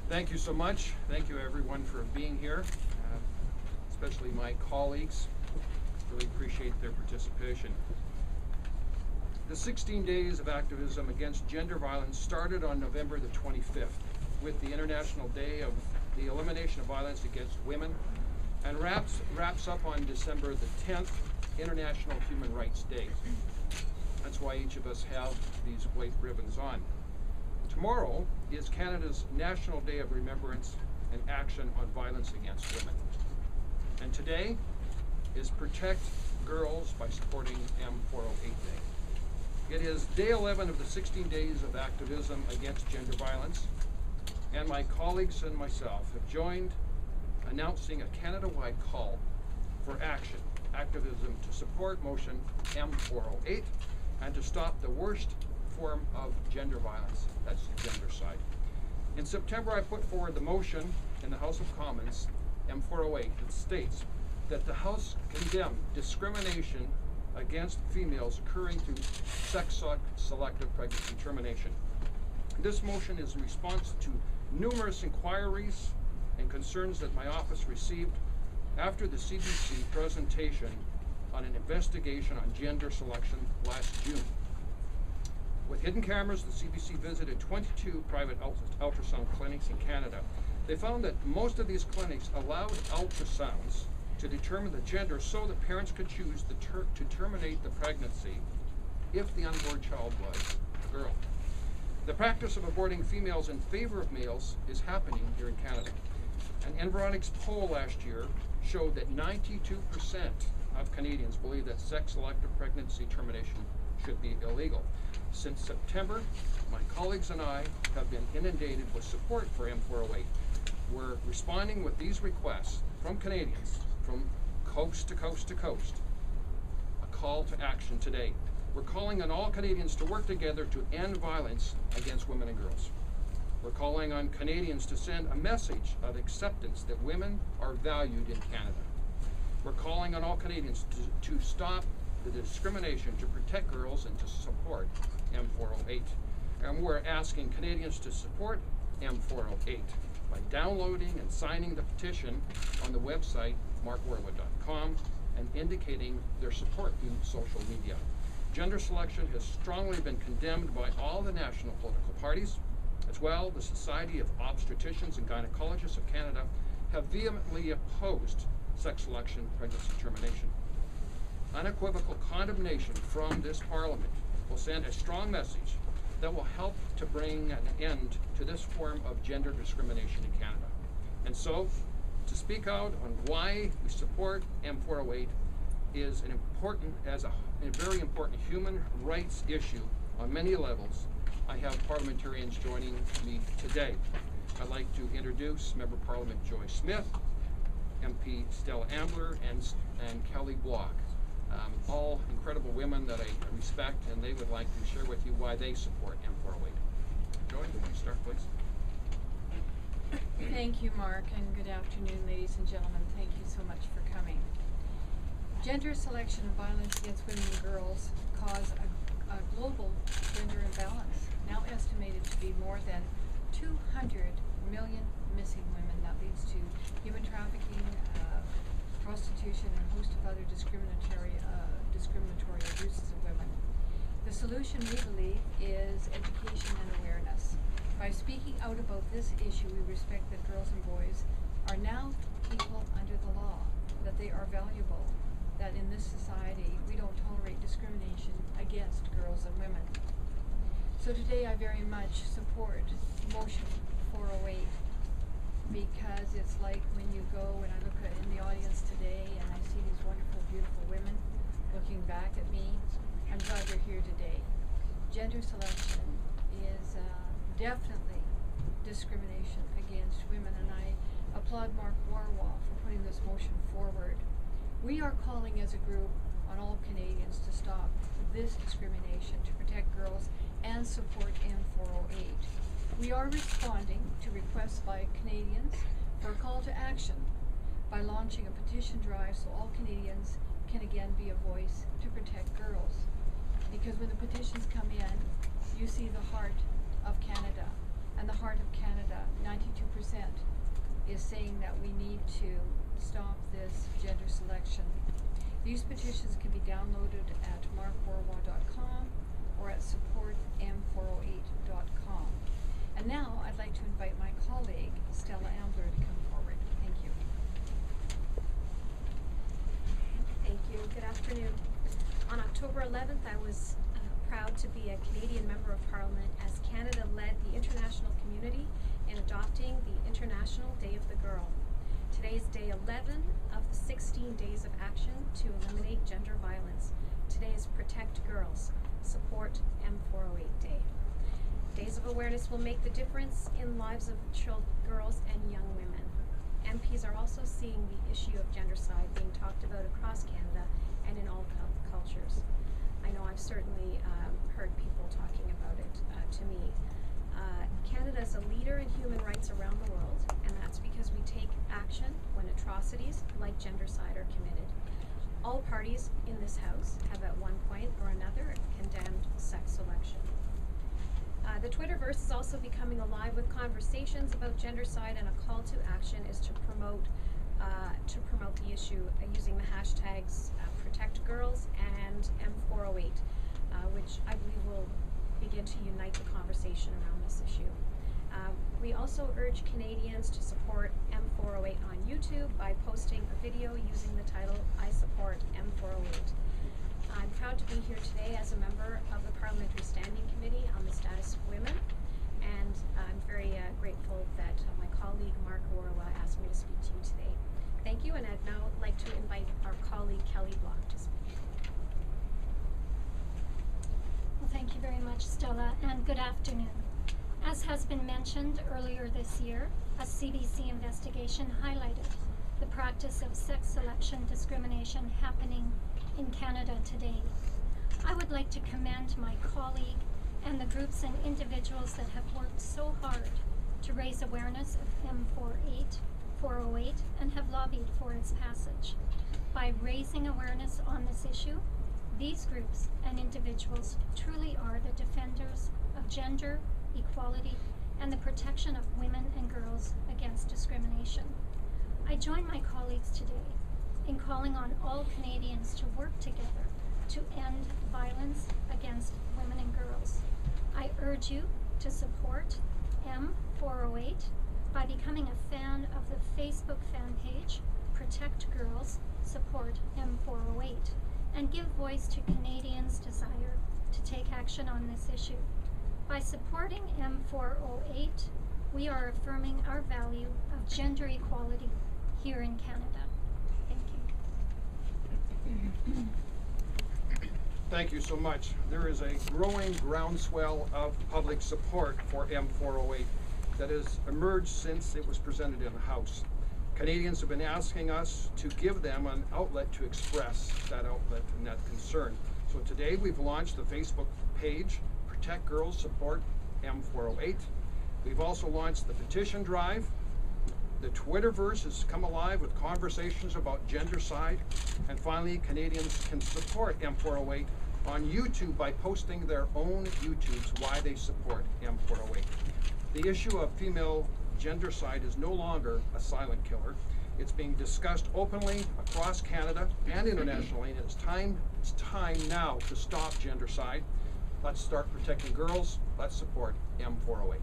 Thank you so much. Thank you everyone for being here, especially my colleagues. Really appreciate their participation. The 16 days of activism against gender violence started on November the 25th with the International Day of the Elimination of Violence Against Women and wraps up on December the 10th, International Human Rights Day. That's why each of us have these white ribbons on. Tomorrow is Canada's National Day of Remembrance and Action on Violence Against Women. And today is Protect Girls by supporting M408 Day. It is day 11 of the 16 days of activism against gender violence, and my colleagues and myself have joined announcing a Canada-wide call for activism to support motion M408 and to stop the worst form of gender violence, that's gendercide. In September, I put forward the motion in the House of Commons, M408, that states that the House condemn discrimination against females occurring through sex-selective pregnancy termination. This motion is in response to numerous inquiries and concerns that my office received after the CBC presentation on an investigation on gender selection last June. With hidden cameras, the CBC visited 22 private ultrasound clinics in Canada. They found that most of these clinics allowed ultrasounds to determine the gender so that parents could choose to terminate the pregnancy if the unborn child was a girl. The practice of aborting females in favor of males is happening here in Canada. An Environics poll last year showed that 92% of Canadians believe that sex-selective pregnancy termination should be illegal. Since September, my colleagues and I have been inundated with support for M408. We're responding with these requests from Canadians from coast to coast to coast. A call to action today. We're calling on all Canadians to work together to end violence against women and girls. We're calling on Canadians to send a message of acceptance that women are valued in Canada. We're calling on all Canadians to stop the discrimination, to protect girls, and to support M408. And we're asking Canadians to support M408 by downloading and signing the petition on the website markwarawa.com and indicating their support through social media. Gender selection has strongly been condemned by all the national political parties. As well, the Society of Obstetricians and Gynecologists of Canada have vehemently opposed sex selection pregnancy termination. Unequivocal condemnation from this Parliament will send a strong message that will help to bring an end to this form of gender discrimination in Canada. And so, to speak out on why we support M408 is a very important human rights issue on many levels. I have parliamentarians joining me today. I'd like to introduce Member of Parliament Joy Smith, MP Stella Ambler, and Kelly Block. All incredible women that I respect, and they would like to share with you why they support M408. Joy, would you start, please? Thank you, Mark, and good afternoon, ladies and gentlemen. Thank you so much for coming. Gender selection and violence against women and girls cause a global gender imbalance, now estimated to be more than 200 million missing women. That leads to human trafficking, prostitution, and a host of other discriminatory abuses of women. The solution, we believe, is education and awareness. By speaking out about this issue, we respect that girls and boys are now equal under the law, that they are valuable, that in this society we don't tolerate discrimination against girls and women. So today I very much support motion 408 because it's like when you go and I look in the audience today and I see these wonderful, beautiful women looking back at me. I'm glad they're here today. Gender selection is definitely discrimination against women, and I applaud Mark Warawa for putting this motion forward. We are calling as a group on all Canadians to stop this discrimination, to protect girls, and support M408. We are responding to requests by Canadians for a call to action by launching a petition drive so all Canadians can again be a voice to protect girls. Because when the petitions come in, you see the heart of Canada. And the heart of Canada, 92% is saying that we need to stop this gender selection. These petitions can be downloaded at markwarawa.com or at supportm408.com. And now I'd like to invite my colleague, Stella Ambler, to come forward. Thank you. Thank you. Good afternoon. On October 11th, I was proud to be a Canadian Member of Parliament as Canada led the international community in adopting the International Day of the Girl. Today is day 11 of the 16 days of action to eliminate gender violence. Today is Protect Girls, Support M408 Day. Days of awareness will make the difference in lives of girls and young women. MPs are also seeing the issue of gendercide being talked about across Canada and in all cultures. I know I've certainly heard people talking about it to me. Canada is a leader in human rights around the world, and that's because we take action when atrocities like gendercide are committed. All parties in this House have at one point or another condemned sex selection. The Twitterverse is also becoming alive with conversations about gendercide, and a call to action is to promote the issue using the hashtags Protect Girls and M408, which I believe will begin to unite the conversation around this issue. We also urge Canadians to support M408 on YouTube by posting a video using the title I Support M408. I'm proud to be here today as a member of the Parliamentary Standing Committee on the Status of Women, and I'm very grateful that my colleague Mark Warawa asked me to speak to you today. Thank you, and I'd now like to invite our colleague Kelly Block to speak. Well, thank you very much, Stella, and good afternoon. As has been mentioned earlier this year, a CBC investigation highlighted the practice of sex selection discrimination happening in Canada today. I would like to commend my colleague and the groups and individuals that have worked so hard to raise awareness of M408 and have lobbied for its passage. By raising awareness on this issue, these groups and individuals truly are the defenders of gender equality and the protection of women and girls against discrimination. I join my colleagues today in calling on all Canadians to work together to end violence against women and girls. I urge you to support M408 by becoming a fan of the Facebook fan page Protect Girls, Support M408, and give voice to Canadians' desire to take action on this issue. By supporting M408, we are affirming our value of gender equality here in Canada. Thank you. Thank you so much. There is a growing groundswell of public support for M408 that has emerged since it was presented in the House. Canadians have been asking us to give them an outlet to express that outlet and that concern. So today we've launched the Facebook page, Protect Girls, Support M408. We've also launched the petition drive. The Twitterverse has come alive with conversations about gendercide. And finally, Canadians can support M408 on YouTube by posting their own YouTubes why they support M408. The issue of female gendercide is no longer a silent killer. It's being discussed openly across Canada and internationally, and it's time now to stop gendercide. Let's start protecting girls. Let's support M408.